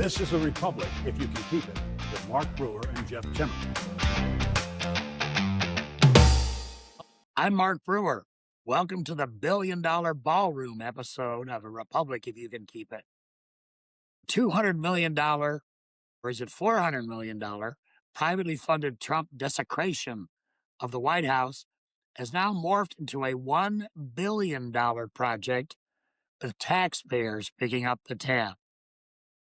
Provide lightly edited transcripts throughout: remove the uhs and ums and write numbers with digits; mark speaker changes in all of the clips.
Speaker 1: This is a republic, if you can keep it, with Mark Brewer and Jeff Timmer.
Speaker 2: I'm Mark Brewer. Welcome to the $1 billion Ballroom episode of A Republic, if you can keep it. $200 million, or is it $400 million, privately funded Trump desecration of the White House has now morphed into a $1 billion project with taxpayers picking up the tab.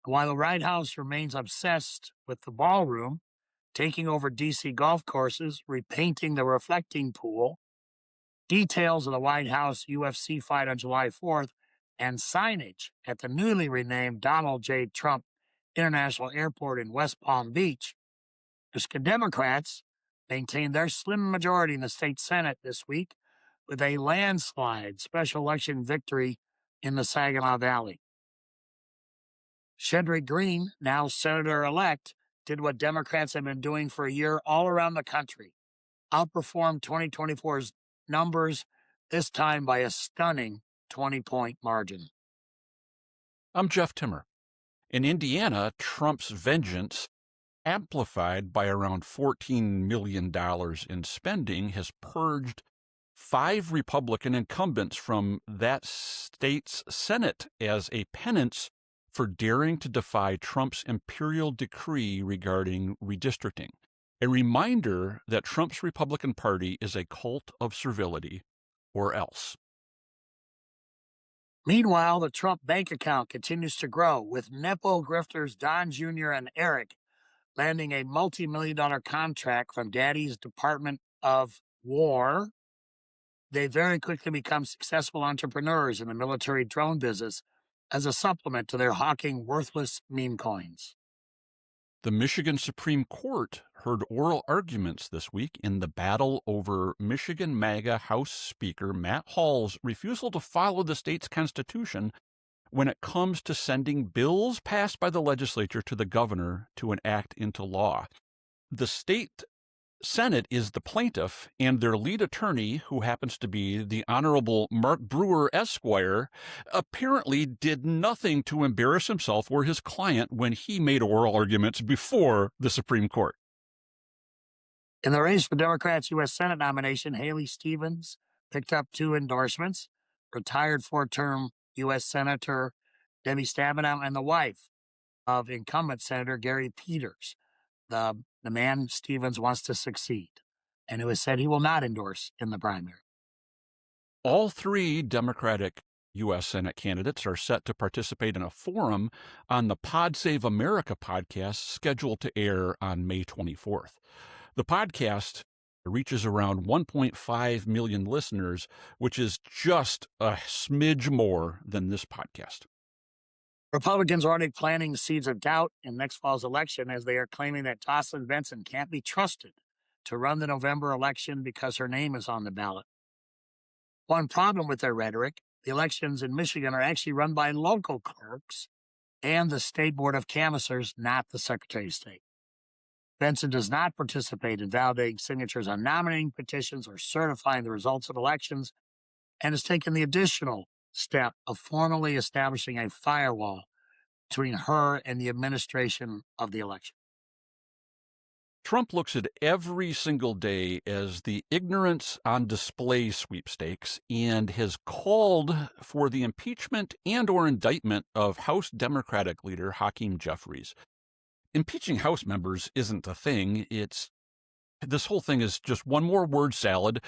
Speaker 2: While the White House remains obsessed with the ballroom, taking over D.C. golf courses, repainting the reflecting pool, details of the White House UFC fight on July 4th, and signage at the newly renamed Donald J. Trump International Airport in West Palm Beach, the Democrats maintained their slim majority in the state Senate this week with a landslide special election victory in the Saginaw Valley. Shedrick Green, now Senator-elect, did what Democrats have been doing for a year all around the country, outperformed 2024's numbers, this time by a stunning 20-point margin.
Speaker 3: I'm Jeff Timmer. In Indiana, Trump's vengeance, amplified by around $14 million in spending, has purged 5 Republican incumbents from that state's Senate as a penance for daring to defy Trump's imperial decree regarding redistricting. A reminder that Trump's Republican Party is a cult of servility, or else.
Speaker 2: Meanwhile, the Trump bank account continues to grow, with Nepo grifters Don Jr. and Eric landing a multi-million-dollar contract from Daddy's Department of War. They very quickly become successful entrepreneurs in the military drone business as a supplement to their hawking worthless meme coins.
Speaker 3: The Michigan Supreme Court heard oral arguments this week in the battle over Michigan MAGA House Speaker Matt Hall's refusal to follow the state's constitution when it comes to sending bills passed by the legislature to the governor to enact into law. The state Senate is the plaintiff, and their lead attorney, who happens to be the Honorable Mark Brewer, Esquire, apparently did nothing to embarrass himself or his client when he made oral arguments before the Supreme Court.
Speaker 2: In the race for Democrats' U.S. Senate nomination, Haley Stevens picked up 2 endorsements, retired 4-term U.S. Senator Debbie Stabenow and the wife of incumbent Senator Gary Peters, the man Stevens wants to succeed, and who has said he will not endorse in the primary.
Speaker 3: All 3 Democratic U.S. Senate candidates are set to participate in a forum on the Pod Save America podcast scheduled to air on May 24th. The podcast reaches around 1.5 million listeners, which is just a smidge more than this podcast.
Speaker 2: Republicans are already planting seeds of doubt in next fall's election as they are claiming that Jocelyn Benson can't be trusted to run the November election because her name is on the ballot. One problem with their rhetoric, the elections in Michigan are actually run by local clerks and the State Board of Canvassers, not the Secretary of State. Benson does not participate in validating signatures on nominating petitions or certifying the results of elections, and has taken the additional step of formally establishing a firewall between her and the administration of the election.
Speaker 3: Trump looks at every single day as the ignorance on display sweepstakes and has called for the impeachment and or indictment of House Democratic leader Hakeem Jeffries. Impeaching House members isn't a thing. This whole thing is just one more word salad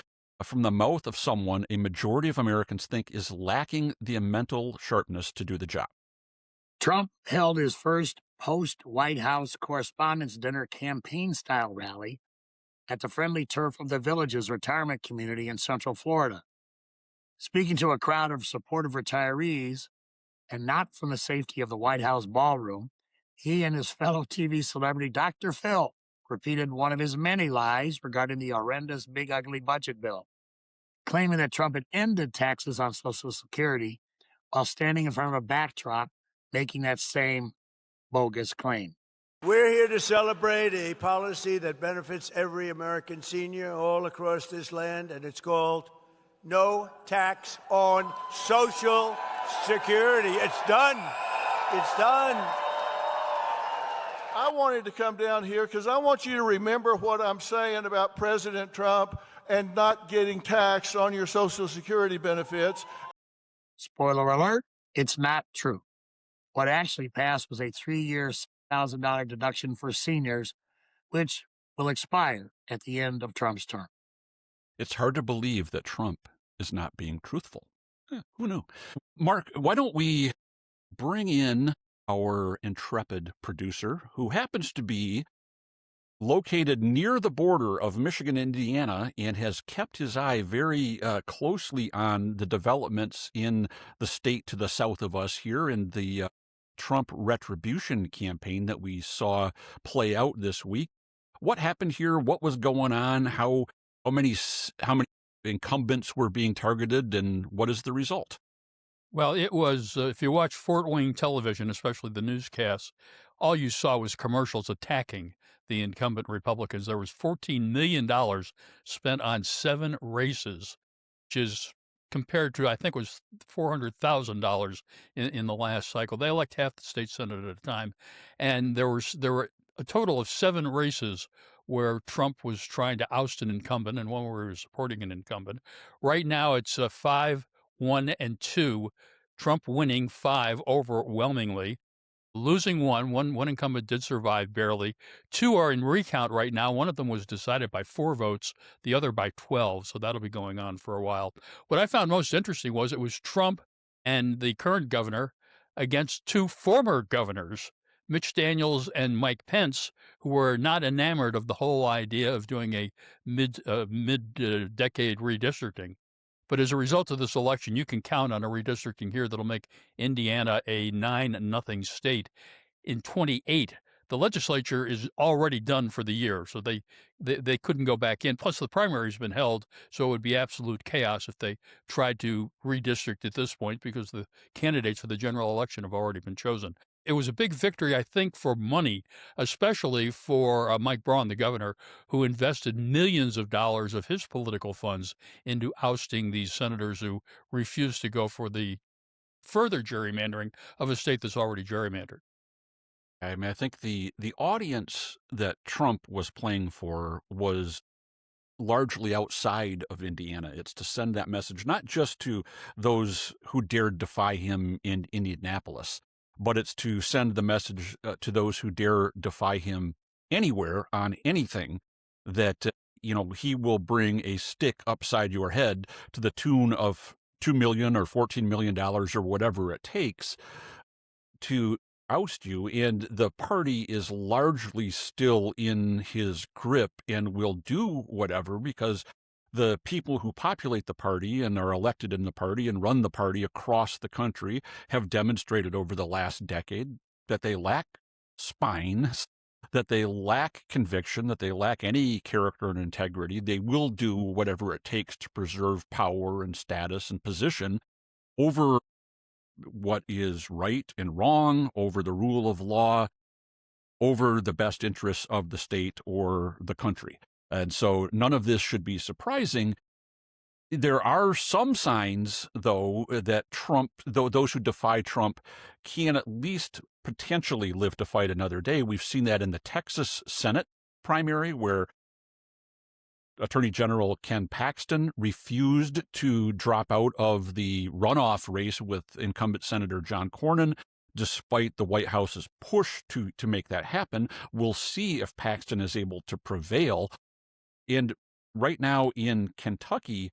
Speaker 3: from the mouth of someone a majority of Americans think is lacking the mental sharpness to do the job.
Speaker 2: Trump held his first post-White House Correspondents' Dinner campaign-style rally at the friendly turf of the Villages retirement community in Central Florida. Speaking to a crowd of supportive retirees, and not from the safety of the White House ballroom, he and his fellow TV celebrity Dr. Phil repeated one of his many lies regarding the horrendous big ugly budget bill, claiming that Trump had ended taxes on Social Security while standing in front of a backdrop making that same bogus claim.
Speaker 4: We're here to celebrate a policy that benefits every American senior all across this land, and it's called no tax on Social Security. It's done. It's done.
Speaker 5: I wanted to come down here because I want you to remember what I'm saying about President Trump and not getting taxed on your Social Security benefits.
Speaker 2: Spoiler alert, it's not true. What actually passed was a 3-year, $1,000 deduction for seniors, which will expire at the end of Trump's term.
Speaker 3: It's hard to believe that Trump is not being truthful. Who knew? Mark, why don't we bring in our intrepid producer, who happens to be located near the border of Michigan and Indiana and has kept his eye very closely on the developments in the state to the south of us here in the Trump retribution campaign that we saw play out this week. What happened here? What was going on? How many incumbents were being targeted, and what is the result?
Speaker 6: Well, it was, if you watch Fort Wayne television, especially the newscasts, all you saw was commercials attacking the incumbent Republicans. There was $14 million spent on 7 races, which is compared to, I think it was $400,000 in the last cycle. They elect half the state senate at a time. And there were a total of 7 races where Trump was trying to oust an incumbent and one where he was supporting an incumbent. Right now, it's 5, 1, and 2. Trump winning 5 overwhelmingly. Losing one incumbent did survive barely. 2 are in recount right now. One of them was decided by 4 votes, the other by 12, so that'll be going on for a while. What I found most interesting was it was Trump and the current governor against 2 former governors, Mitch Daniels and Mike Pence, who were not enamored of the whole idea of doing a mid-decade redistricting. But as a result of this election, you can count on a redistricting here that'll make Indiana a 9-0 state. In 28, the legislature is already done for the year, so they couldn't go back in. Plus, the primary's been held, so it would be absolute chaos if they tried to redistrict at this point because the candidates for the general election have already been chosen. It was a big victory, I think, for money, especially for Mike Braun, the governor, who invested millions of dollars of his political funds into ousting these senators who refused to go for the further gerrymandering of a state that's already gerrymandered.
Speaker 3: I mean, I think the audience that Trump was playing for was largely outside of Indiana. It's to send that message not just to those who dared defy him in Indianapolis, but it's to send the message to those who dare defy him anywhere on anything that, he will bring a stick upside your head to the tune of $2 million or $14 million or whatever it takes to oust you. And the party is largely still in his grip and will do whatever because the people who populate the party and are elected in the party and run the party across the country have demonstrated over the last decade that they lack spine, that they lack conviction, that they lack any character and integrity. They will do whatever it takes to preserve power and status and position over what is right and wrong, over the rule of law, over the best interests of the state or the country. And so none of this should be surprising. There are some signs, though, that those who defy Trump can at least potentially live to fight another day. We've seen that in the Texas Senate primary, where Attorney General Ken Paxton refused to drop out of the runoff race with incumbent Senator John Cornyn, despite the White House's push to make that happen. We'll see if Paxton is able to prevail. And right now in Kentucky,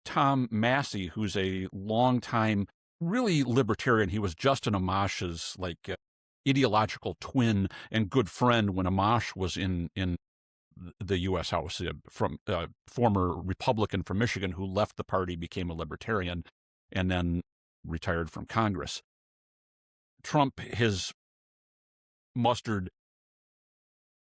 Speaker 3: Tom Massey, who's a longtime, really libertarian, he was Justin Amash's ideological twin and good friend when Amash was in the U.S. House, from former Republican from Michigan who left the party, became a libertarian, and then retired from Congress. Trump has mustered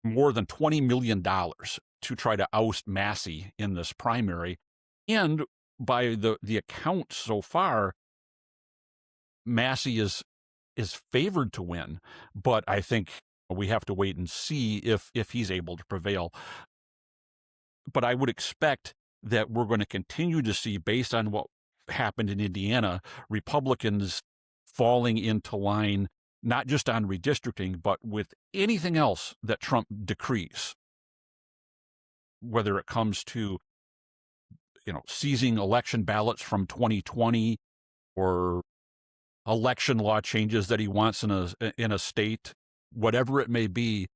Speaker 3: more than $20 million to try to oust Massey in this primary. And by the account so far, Massey is favored to win. But I think we have to wait and see if he's able to prevail. But I would expect that we're going to continue to see, based on what happened in Indiana, Republicans falling into line not just on redistricting, but with anything else that Trump decrees, whether it comes to, seizing election ballots from 2020 or election law changes that he wants in a state, whatever it may be,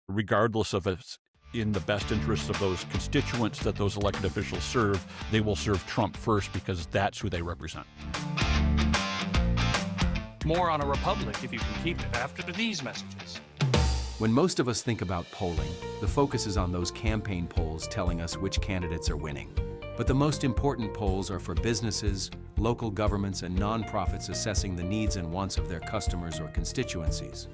Speaker 3: regardless of it's in the best interest of those constituents that those elected officials serve, they will serve Trump first because that's who they represent.
Speaker 7: More on a republic if you can keep it after these messages.
Speaker 8: When most of us think about polling, the focus is on those campaign polls telling us which candidates are winning. But the most important polls are for businesses, local governments, and nonprofits assessing the needs and wants of their customers or constituencies.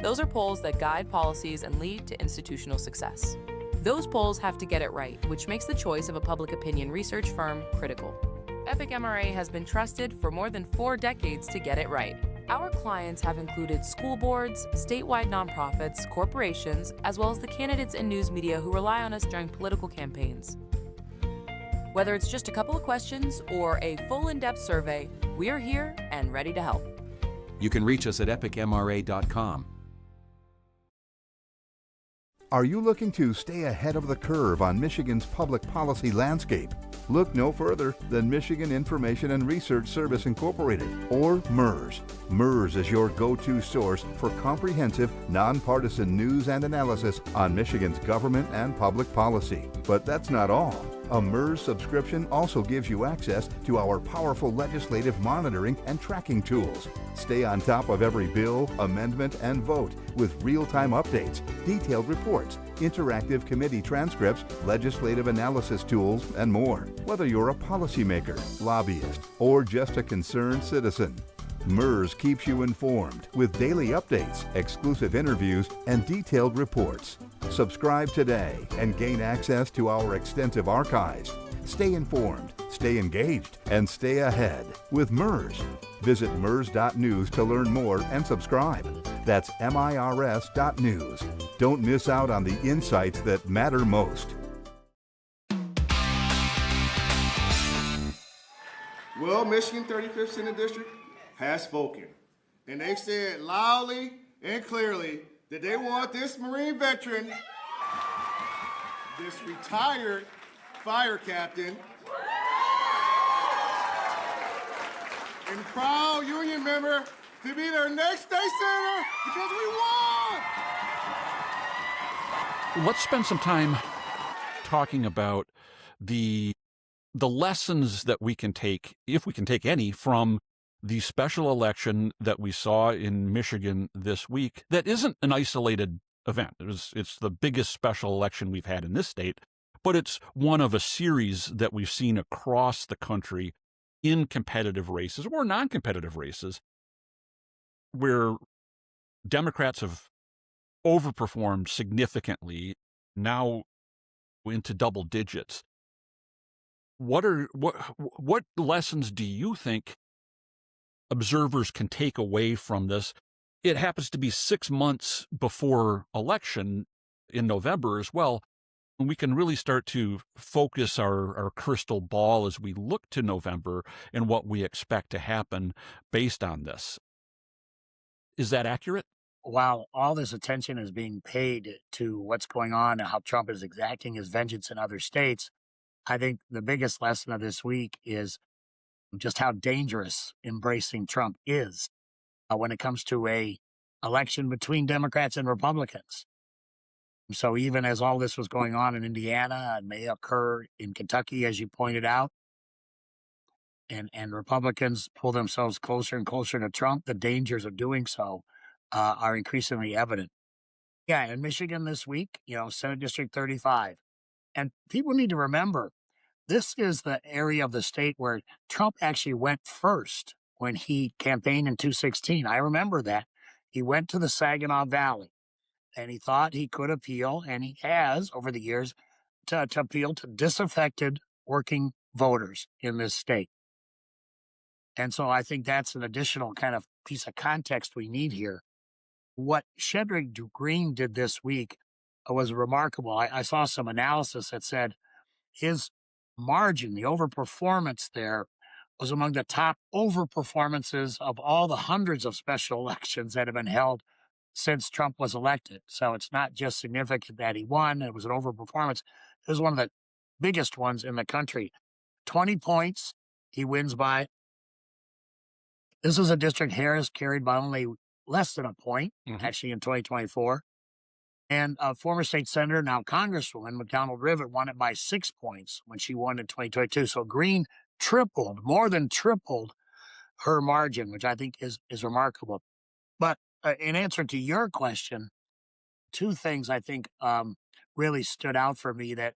Speaker 9: Those are polls that guide policies and lead to institutional success. Those polls have to get it right, which makes the choice of a public opinion research firm critical. Epic MRA has been trusted for more than 4 decades to get it right. Our clients have included school boards, statewide nonprofits, corporations, as well as the candidates and news media who rely on us during political campaigns. Whether it's just a couple of questions or a full in-depth survey, we are here and ready to help.
Speaker 8: You can reach us at epicmra.com.
Speaker 10: Are you looking to stay ahead of the curve on Michigan's public policy landscape? Look no further than Michigan Information and Research Service Incorporated, or MERS. MERS is your go-to source for comprehensive, nonpartisan news and analysis on Michigan's government and public policy. But that's not all. A MERS subscription also gives you access to our powerful legislative monitoring and tracking tools. Stay on top of every bill, amendment, and vote with real-time updates, detailed reports, interactive committee transcripts, legislative analysis tools, and more. Whether you're a policymaker, lobbyist, or just a concerned citizen, MERS keeps you informed with daily updates, exclusive interviews, and detailed reports. Subscribe today and gain access to our extensive archives. Stay informed, stay engaged, and stay ahead with MERS. Visit MERS.news to learn more and subscribe. That's MIRS.news. Don't miss out on the insights that matter most.
Speaker 11: Well, Michigan 35th Senate District has spoken, and they said loudly and clearly that they want this Marine veteran, this retired fire captain, and proud union member to be their next state senator because we won!
Speaker 3: Let's spend some time talking about the lessons that we can take, if we can take any, from the special election that we saw in Michigan this week. That isn't an isolated event. It's the biggest special election we've had in this state, but it's one of a series that we've seen across the country in competitive races or non-competitive races where Democrats have overperformed significantly, now into double digits. What lessons do you think observers can take away from this? It happens to be 6 months before election in November as well. And we can really start to focus our crystal ball as we look to November and what we expect to happen based on this. Is that accurate?
Speaker 2: While all this attention is being paid to what's going on and how Trump is exacting his vengeance in other states, I think the biggest lesson of this week is just how dangerous embracing Trump is when it comes to a election between Democrats and Republicans. So even as all this was going on in Indiana and may occur in Kentucky, as you pointed out, and Republicans pull themselves closer and closer to Trump, the dangers of doing so are increasingly evident. Yeah, in Michigan this week, Senate District 35. And people need to remember, this is the area of the state where Trump actually went first when he campaigned in 2016. I remember that. He went to the Saginaw Valley, and he thought he could appeal, and he has over the years, to appeal to disaffected working voters in this state. And so I think that's an additional kind of piece of context we need here. What Shedrick Green did this week was remarkable. I saw some analysis that said his margin, the overperformance there, was among the top overperformances of all the hundreds of special elections that have been held since Trump was elected. So it's not just significant that he won, it was an overperformance. It was one of the biggest ones in the country. 20 points he wins by. This is a district Harris carried by only less than a point, actually, in 2024. And a former state senator, now Congresswoman McDonald Rivet, won it by 6 points when she won in 2022. So Green tripled, more than tripled her margin, which I think is remarkable. But in answer to your question, two things I think really stood out for me that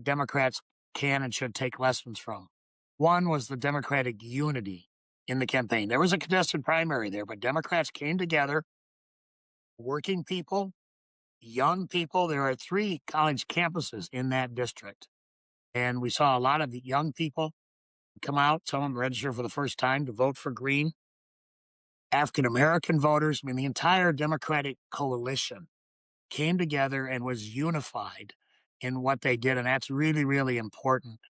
Speaker 2: Democrats can and should take lessons from. One was the Democratic unity in the campaign. There was a contested primary there, but Democrats came together, working people, young people. There are 3 college campuses in that district. And we saw a lot of young people come out, some of them register for the first time to vote for Green. African-American voters, I mean, the entire Democratic coalition came together and was unified in what they did. And that's really, really important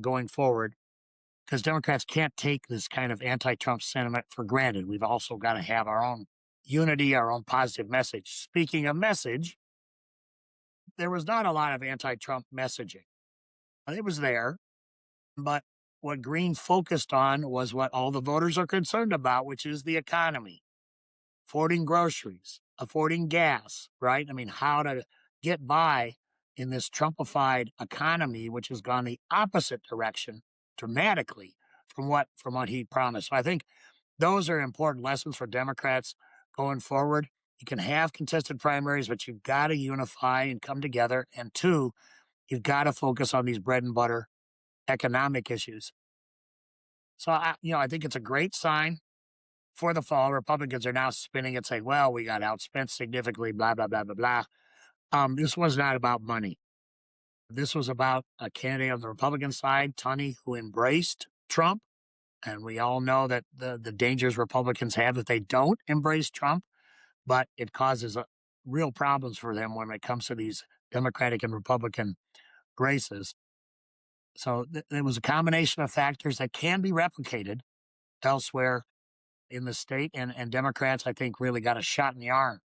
Speaker 2: going forward, because Democrats can't take this kind of anti-Trump sentiment for granted. We've also got to have our own unity, our own positive message. Speaking of message, there was not a lot of anti-Trump messaging. It was there, but what Green focused on was what all the voters are concerned about, which is the economy, affording groceries, affording gas, right? I mean, how to get by in this Trumpified economy, which has gone the opposite direction dramatically from what he promised. So I think those are important lessons for Democrats going forward. You can have contested primaries, but you've got to unify and come together. And 2, you've got to focus on these bread and butter economic issues. So, I think it's a great sign for the fall. Republicans are now spinning it, saying, well, we got outspent significantly, blah, blah, blah, blah, blah. This was not about money. This was about a candidate on the Republican side, Tunney, who embraced Trump. And we all know that the dangers Republicans have if they don't embrace Trump, but it causes real problems for them when it comes to these Democratic and Republican races. So there was a combination of factors that can be replicated elsewhere in the state. And Democrats, I think, really got a shot in the arm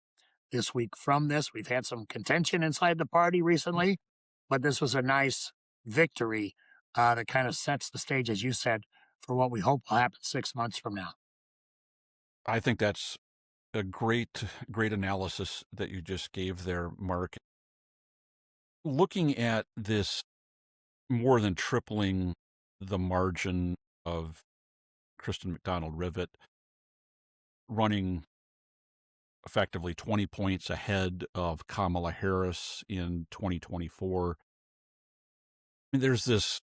Speaker 2: this week from this. We've had some contention inside the party recently, but this was a nice victory that kind of sets the stage, as you said, for what we hope will happen 6 months from now.
Speaker 3: I think that's a great analysis that you just gave there, Mark. Looking at this more than tripling the margin of Kristen McDonald-Rivet, running effectively 20 points ahead of Kamala Harris in 2024. I mean, there's this,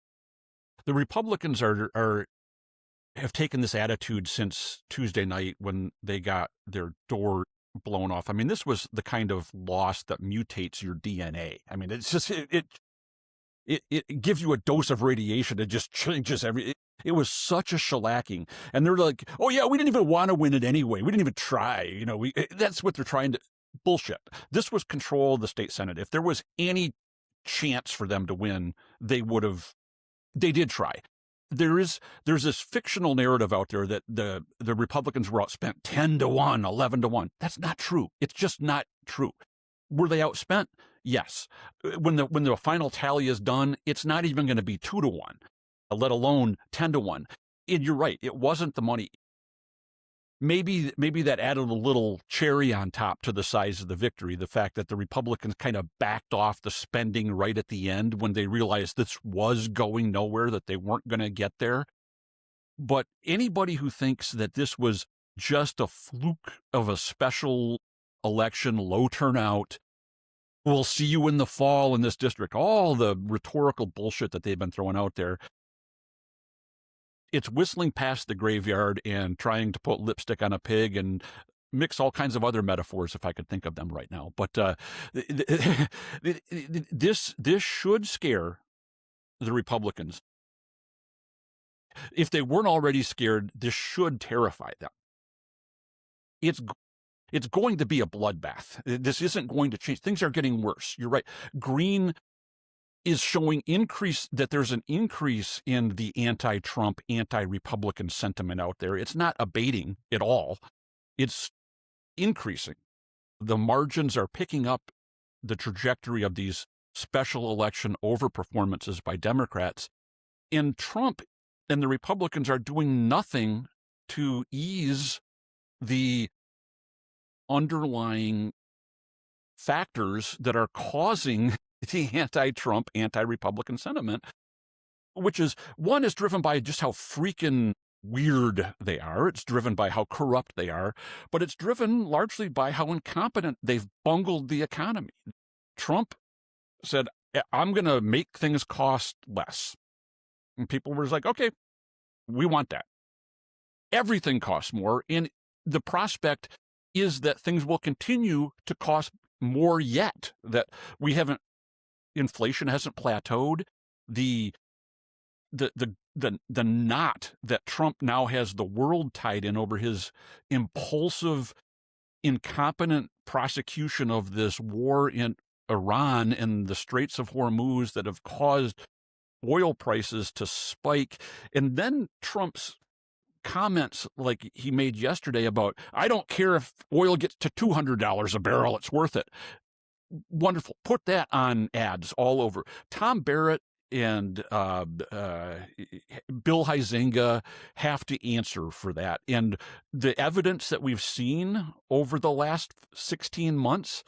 Speaker 3: the Republicans have taken this attitude since Tuesday night when they got their door blown off. I mean, this was the kind of loss that mutates your DNA. I mean, it's just, it gives you a dose of radiation. It just changes it was such a shellacking. And they're like, oh yeah, we didn't even want to win it anyway. We didn't even try. That's what they're trying to, bullshit. This was control of the state Senate. If there was any chance for them to win, they did try. There's this fictional narrative out there that the Republicans were outspent 10-1, 11-1. That's not true. It's just not true. Were they outspent? Yes. When the final tally is done, it's not even going to be 2-1, let alone 10-1. And you're right. It wasn't the money. Maybe that added a little cherry on top to the size of the victory. The fact that the Republicans kind of backed off the spending right at the end when they realized this was going nowhere, that they weren't going to get there. But anybody who thinks that this was just a fluke of a special election, low turnout, we'll see you in the fall in this district, all the rhetorical bullshit that they've been throwing out there, it's whistling past the graveyard and trying to put lipstick on a pig and mix all kinds of other metaphors if I could think of them right now. But this should scare the Republicans. If they weren't already scared, this should terrify them. It's going to be a bloodbath. This isn't going to change. Things are getting worse. You're right. Green is showing that there's an increase in the anti-Trump, anti-Republican sentiment out there. It's not abating at all. It's increasing. The margins are picking up the trajectory of these special election overperformances by Democrats. And Trump and the Republicans are doing nothing to ease the underlying factors that are causing the anti-Trump, anti-Republican sentiment, which is, one, is driven by just how freaking weird they are. It's driven by how corrupt they are, but it's driven largely by how incompetent they've bungled the economy. Trump said, I'm going to make things cost less. And people were like, okay, we want that. Everything costs more. And the prospect is that things will continue to cost more yet, that inflation hasn't plateaued. The knot that Trump now has the world tied in over his impulsive, incompetent prosecution of this war in Iran and the Straits of Hormuz that have caused oil prices to spike. And then Trump's comments like he made yesterday about, I don't care if oil gets to $200 a barrel, it's worth it. Wonderful. Put that on ads all over. Tom Barrett and Bill Huizenga have to answer for that. And the evidence that we've seen over the last 16 months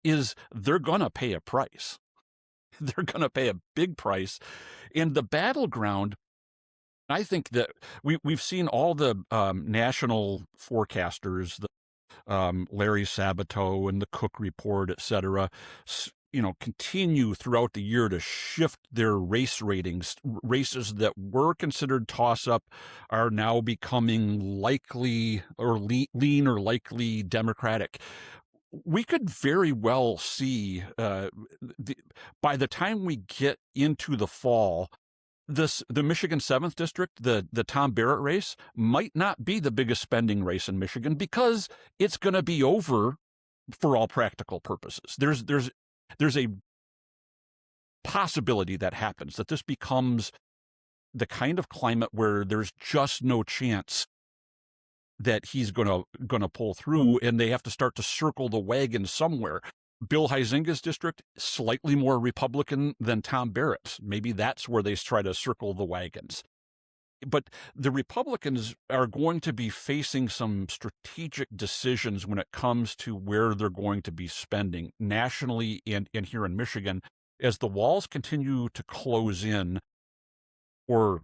Speaker 3: is they're going to pay a price. They're going to pay a big price. And the battleground, I think that we've seen all the national forecasters, Larry Sabato and the Cook Report, et cetera, continue throughout the year to shift their race ratings. Races that were considered toss-up are now becoming likely or lean or likely Democratic. We could very well see by the time we get into the fall, the Michigan 7th District, the Tom Barrett race, might not be the biggest spending race in Michigan because it's going to be over for all practical purposes. There's a possibility that happens, that this becomes the kind of climate where there's just no chance that he's going to pull through, and they have to start to circle the wagon somewhere. Bill Huizenga's district, slightly more Republican than Tom Barrett's. Maybe that's where they try to circle the wagons. But the Republicans are going to be facing some strategic decisions when it comes to where they're going to be spending nationally and here in Michigan as the walls continue to close in or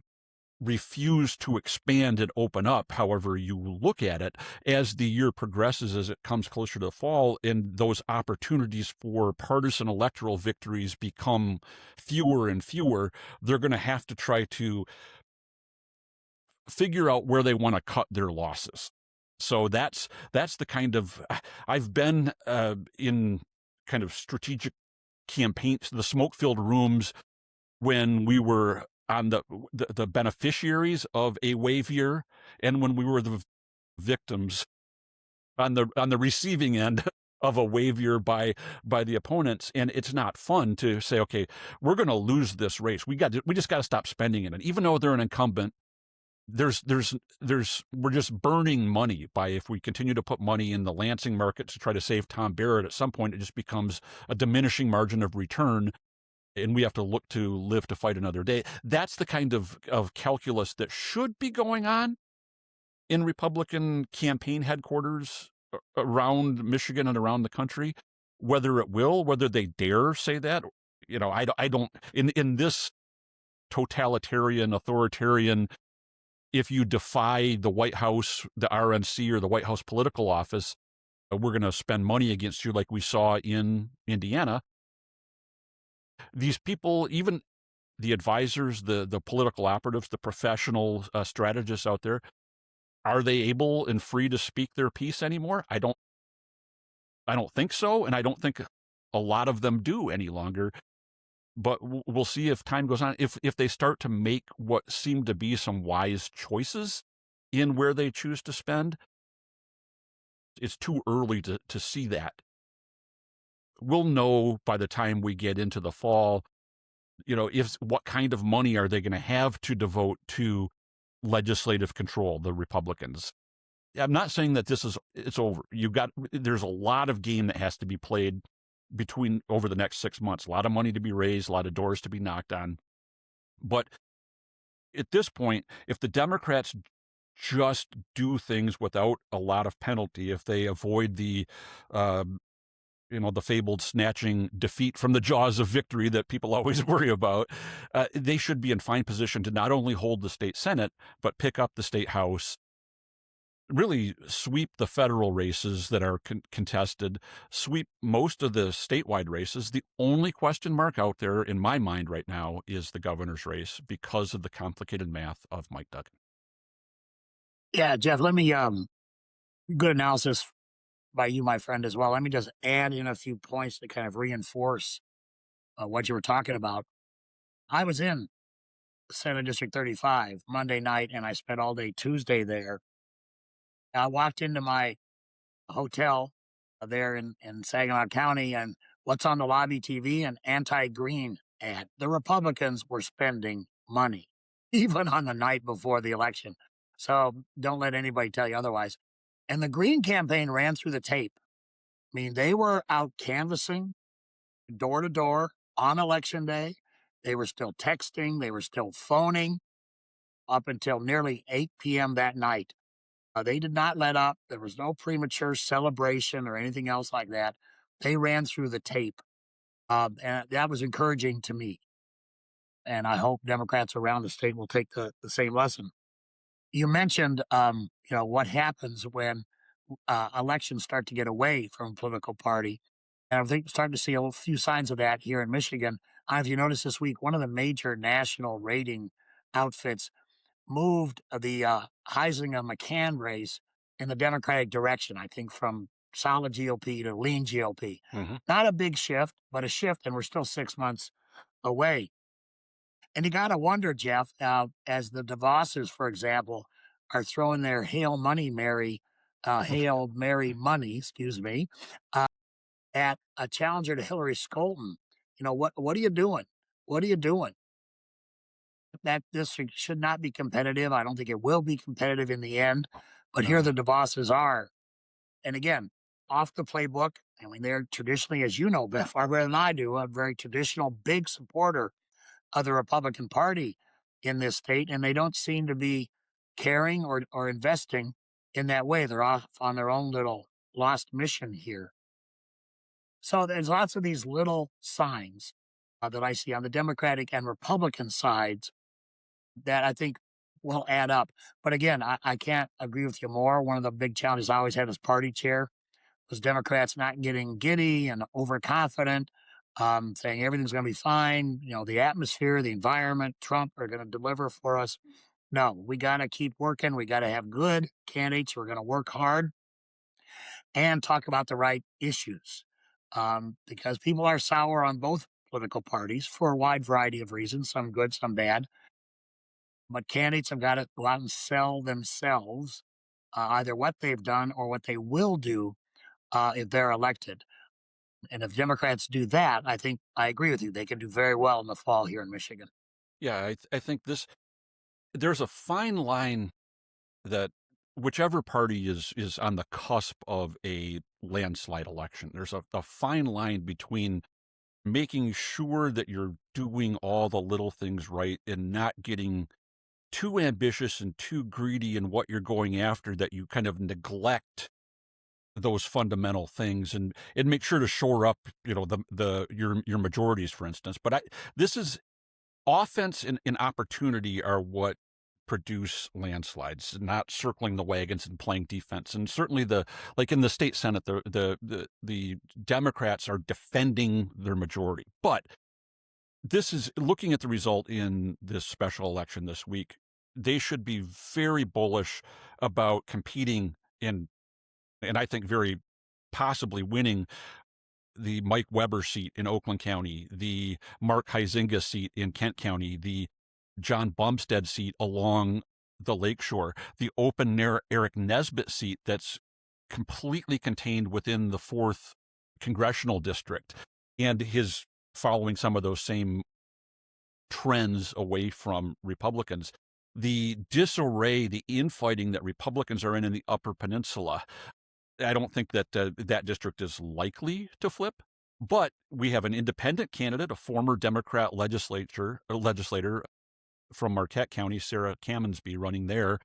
Speaker 3: refuse to expand and open up, however you look at it, as the year progresses, as it comes closer to the fall, and those opportunities for partisan electoral victories become fewer and fewer. They're going to have to try to figure out where they want to cut their losses. So that's the kind of, I've been in kind of strategic campaigns, the smoke-filled rooms, when we were on the beneficiaries of a wave year, and when we were the victims on the receiving end of a wave year by the opponents. And it's not fun to say, okay, we're going to lose this race. We just got to stop spending it. And even though they're an incumbent, we're just burning money by, if we continue to put money in the Lansing market to try to save Tom Barrett, at some point it just becomes a diminishing margin of return, and we have to look to live to fight another day. That's the kind of calculus that should be going on in Republican campaign headquarters around Michigan and around the country. Whether they dare say that, I don't, in this totalitarian, authoritarian, if you defy the White House, the RNC, or the White House political office, we're going to spend money against you, like we saw in Indiana. These people, even the advisors, the political operatives, the professional strategists out there, are they able and free to speak their piece anymore? I don't think so, and I don't think a lot of them do any longer. But we'll see if time goes on, if they start to make what seem to be some wise choices in where they choose to spend. It's too early to see that. We'll know by the time we get into the fall what kind of money are they going to have to devote to legislative control, the Republicans? I'm not saying that it's over. There's a lot of game that has to be played over the next 6 months, a lot of money to be raised, a lot of doors to be knocked on. But at this point, if the Democrats just do things without a lot of penalty, if they avoid the fabled snatching defeat from the jaws of victory that people always worry about, they should be in fine position to not only hold the state Senate, but pick up the state House, really sweep the federal races that are contested, sweep most of the statewide races. The only question mark out there in my mind right now is the governor's race because of the complicated math of Mike Duggan.
Speaker 2: Yeah, Jeff, let me, good analysis by you, my friend, as well. Let me just add in a few points to kind of reinforce what you were talking about. I was in Senate District 35 Monday night, and I spent all day Tuesday there. I walked into my hotel there in Saginaw County, and what's on the lobby TV? An anti-green ad. The Republicans were spending money, even on the night before the election. So don't let anybody tell you otherwise. And the Green campaign ran through the tape. I mean, they were out canvassing door to door on election day. They were still texting. They were still phoning up until nearly 8 p.m. that night. They did not let up. There was no premature celebration or anything else like that. They ran through the tape. And that was encouraging to me. And I hope Democrats around the state will take the same lesson. You mentioned, what happens when elections start to get away from a political party. And I think we're starting to see a few signs of that here in Michigan. I don't know if you noticed this week, one of the major national rating outfits moved the Heisinger-McCann race in the Democratic direction, I think from solid GOP to lean GOP.
Speaker 3: Mm-hmm.
Speaker 2: Not a big shift, but a shift, and we're still 6 months away. And you got to wonder, Jeff, as the DeVosses, for example, are throwing their Hail Mary money, at a challenger to Hillary Scholten. What are you doing? What are you doing? That district should not be competitive. I don't think it will be competitive in the end. But here the DeVosses are. And again, off the playbook. I mean, they're traditionally, as you know, far better than I do, a very traditional big supporter of the Republican Party in this state. And they don't seem to be caring or investing in that way. They're off on their own little lost mission here. So there's lots of these little signs that I see on the Democratic and Republican sides that I think will add up. But again, I can't agree with you more. One of the big challenges I always had as party chair was Democrats not getting giddy and overconfident, saying everything's going to be fine. The atmosphere, the environment, Trump are going to deliver for us. No, we got to keep working. We got to have good candidates who are going to work hard and talk about the right issues. Because people are sour on both political parties for a wide variety of reasons, some good, some bad. But candidates have got to go out and sell themselves, either what they've done or what they will do if they're elected. And if Democrats do that, I think I agree with you. They can do very well in the fall here in Michigan.
Speaker 3: Yeah, I think there's a fine line that whichever party is on the cusp of a landslide election, there's a fine line between making sure that you're doing all the little things right and not getting too ambitious and too greedy in what you're going after that you kind of neglect those fundamental things and make sure to shore up, your majorities, for instance. But this is offense and opportunity are what produce landslides, not circling the wagons and playing defense. And certainly in the state Senate, the Democrats are defending their majority. But this is looking at the result in this special election this week. They should be very bullish about competing and I think very possibly winning the Mike Weber seat in Oakland County, the Mark Huizenga seat in Kent County, the John Bumstead seat along the lakeshore, the open Eric Nesbitt seat that's completely contained within the 4th congressional district, and his following some of those same trends away from Republicans. The disarray, the infighting that Republicans are in the Upper Peninsula, I don't think that that district is likely to flip. But we have an independent candidate, a former Democrat legislator from Marquette County, Sarah Kamensby, running there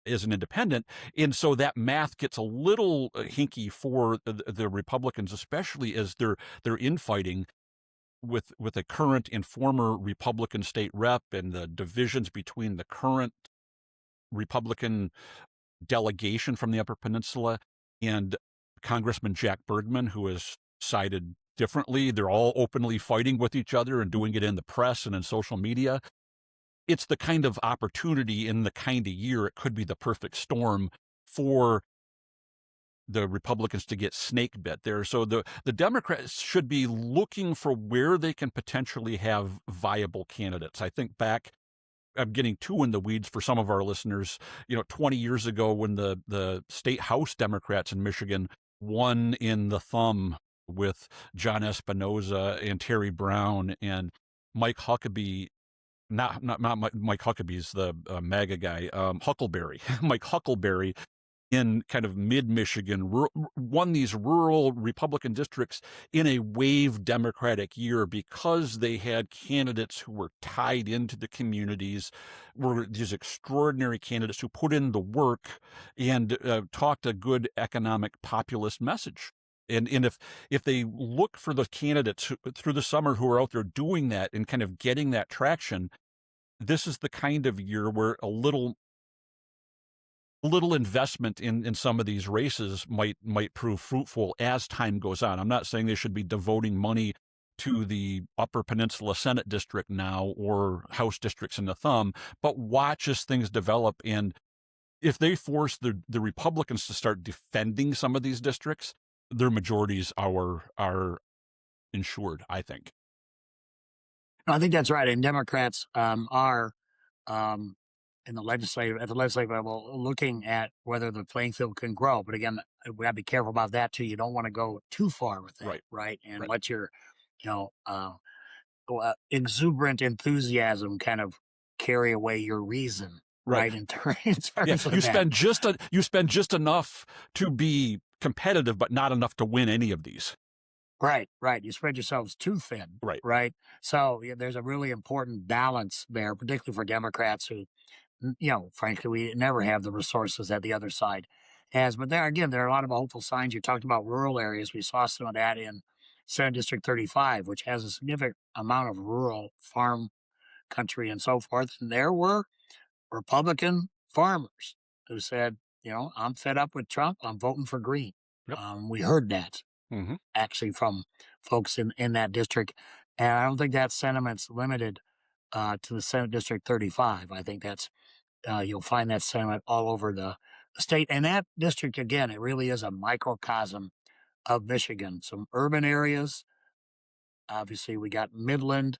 Speaker 3: as an independent. And so that math gets a little hinky for the Republicans, especially as they're infighting with a current and former Republican state rep, and the divisions between the current Republican delegation from the Upper Peninsula and Congressman Jack Bergman, who has sided differently. They're all openly fighting with each other and doing it in the press and in social media. It's the kind of opportunity in the kind of year, it could be the perfect storm for the Republicans to get snake bit there. So the Democrats should be looking for where they can potentially have viable candidates. I think back, I'm getting too in the weeds for some of our listeners, 20 years ago when the state House Democrats in Michigan won in the thumb with John Espinoza and Terry Brown and Mike Huckabee. Not Mike Huckabee's the MAGA guy, Huckleberry, Mike Huckleberry, in kind of mid-Michigan, won these rural Republican districts in a wave Democratic year because they had candidates who were tied into the communities, were these extraordinary candidates who put in the work and talked a good economic populist message. And if they look for the candidates through the summer who are out there doing that and kind of getting that traction, this is the kind of year where a little investment in some of these races might prove fruitful as time goes on. I'm not saying they should be devoting money to the Upper Peninsula Senate district now or House districts in the thumb, but watch as things develop. And if they force the Republicans to start defending some of these districts, their majorities are ensured, I think.
Speaker 2: I think that's right. And Democrats are at the legislative level looking at whether the playing field can grow. But again, we got to be careful about that too. You don't want to go too far with that, right? And let your exuberant enthusiasm kind of carry away your reason, right? In terms of
Speaker 3: you spend just enough to be competitive, but not enough to win any of these.
Speaker 2: Right. You spread yourselves too thin. Right. So there's a really important balance there, particularly for Democrats who, frankly, we never have the resources that the other side has. But there are a lot of hopeful signs. You talked about rural areas. We saw some of that in Senate District 35, which has a significant amount of rural farm country and so forth. And there were Republican farmers who said, I'm fed up with Trump. I'm voting for Green.
Speaker 3: Yep.
Speaker 2: We heard that. Mm-hmm. Actually from folks in that district. And I don't think that sentiment's limited to the Senate District 35. I think that's you'll find that sentiment all over the state. And that district, again, it really is a microcosm of Michigan. Some urban areas. Obviously, we got Midland,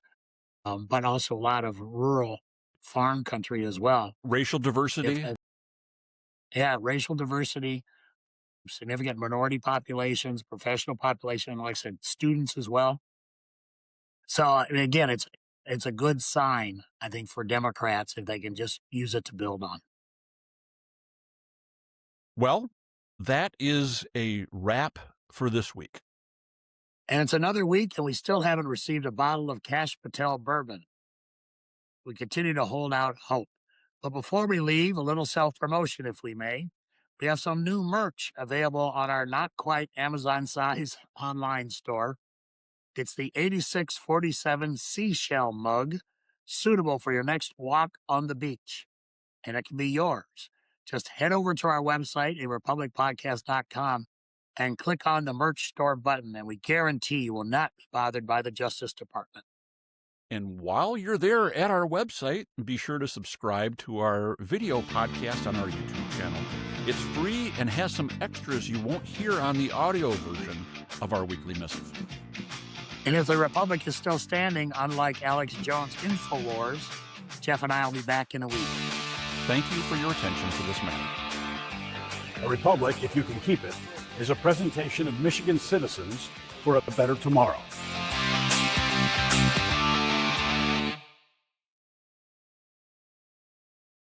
Speaker 2: but also a lot of rural farm country as well.
Speaker 3: Racial diversity.
Speaker 2: Racial diversity. Significant minority populations, professional population, and like I said, students as well. So again, it's a good sign, I think, for Democrats if they can just use it to build on.
Speaker 3: Well, that is a wrap for this week.
Speaker 2: And it's another week, and we still haven't received a bottle of Cash Patel bourbon. We continue to hold out hope. But before we leave, a little self-promotion, if we may. We have some new merch available on our not quite Amazon size online store. It's the 8647 Seashell mug, suitable for your next walk on the beach. And it can be yours. Just head over to our website, arepublicpodcast.com, and click on the merch store button, and we guarantee you will not be bothered by the Justice Department.
Speaker 3: And while you're there at our website, be sure to subscribe to our video podcast on our YouTube channel. It's free and has some extras you won't hear on the audio version of our weekly missive.
Speaker 2: And if the Republic is still standing, unlike Alex Jones' InfoWars, Jeff and I will be back in a week.
Speaker 3: Thank you for your attention to this matter.
Speaker 1: A Republic, if you can keep it, is a presentation of Michigan citizens for a better tomorrow.